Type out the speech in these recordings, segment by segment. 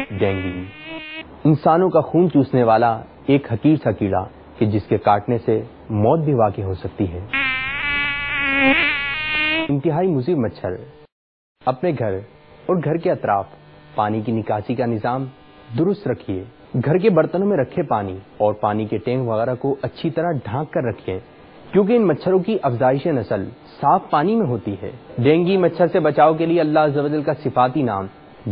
Dengue انسانوں کا خون چوسنے والا ایک حقیر سا کیڑا کہ جس کے کاٹنے سے موت بھی واقع ہو سکتی ہے۔ انتہائی مضر مچھر۔ اپنے گھر اور گھر کے اطراف پانی کی نکاسی کا نظام درست رکھیے۔ گھر کے برتنوں میں رکھے پانی اور پانی کے ٹینک وغیرہ کو اچھی طرح ڈھانک کر رکھیں، کیونکہ ان مچھروں کی افزائش نسل صاف پانی میں ہوتی ہے۔ ڈینگی مچھر سے بچاؤ کے لیے اللہ عز و جل کا صفاتی نام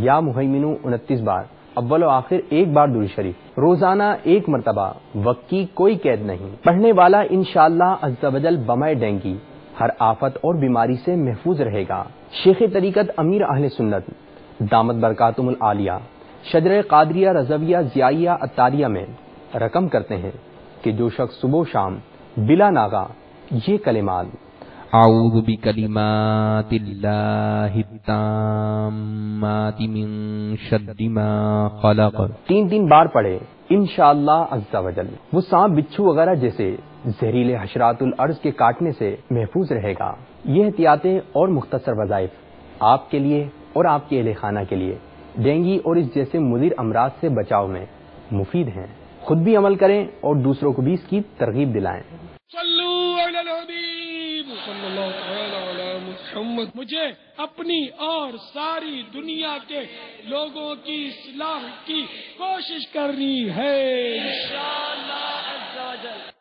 یا مہیمنو 29 بار، اول و آخر ایک بار درود شریف، روزانہ ایک مرتبہ، وقت کی کوئی قید نہیں۔ پڑھنے والا انشاءاللہ عز و جل بمائے ڈینگی ہر آفت اور بیماری سے محفوظ رہے گا۔ شیخ طریقت امیر اہل سنت دامت برکاتہم العالیہ شجرہ قادریہ رضویہ ضیائیہ عطاریہ میں رقم کرتے ہیں کہ جو شخص صبح و شام بلا ناغہ یہ کلمات اعوذ بکلمات اللہ التامات من شر ما خلق 3 بار پڑھے، انشاءاللہ عز و جل وہ سانپ بچھو وغیرہ جیسے زہریلے حشرات الارض کے کاٹنے سے محفوظ رہے گا۔ یہ احتیاطیں اور مختصر وظائف آپ کے لیے اور آپ کے اہل خانہ کے لیے ڈینگی اور اس جیسے مضر امراض سے بچاؤ میں مفید ہیں۔ خود بھی عمل کریں اور دوسروں کو بھی اس کی ترغیب دلائیں۔ صلو علی الحبیب صلی اللہ تعالی علی محمد۔ مجھے اپنی اور ساری دنیا کے لوگوں کی اصلاح کی کوشش کرنی ہے انشاءاللہ عز و جل۔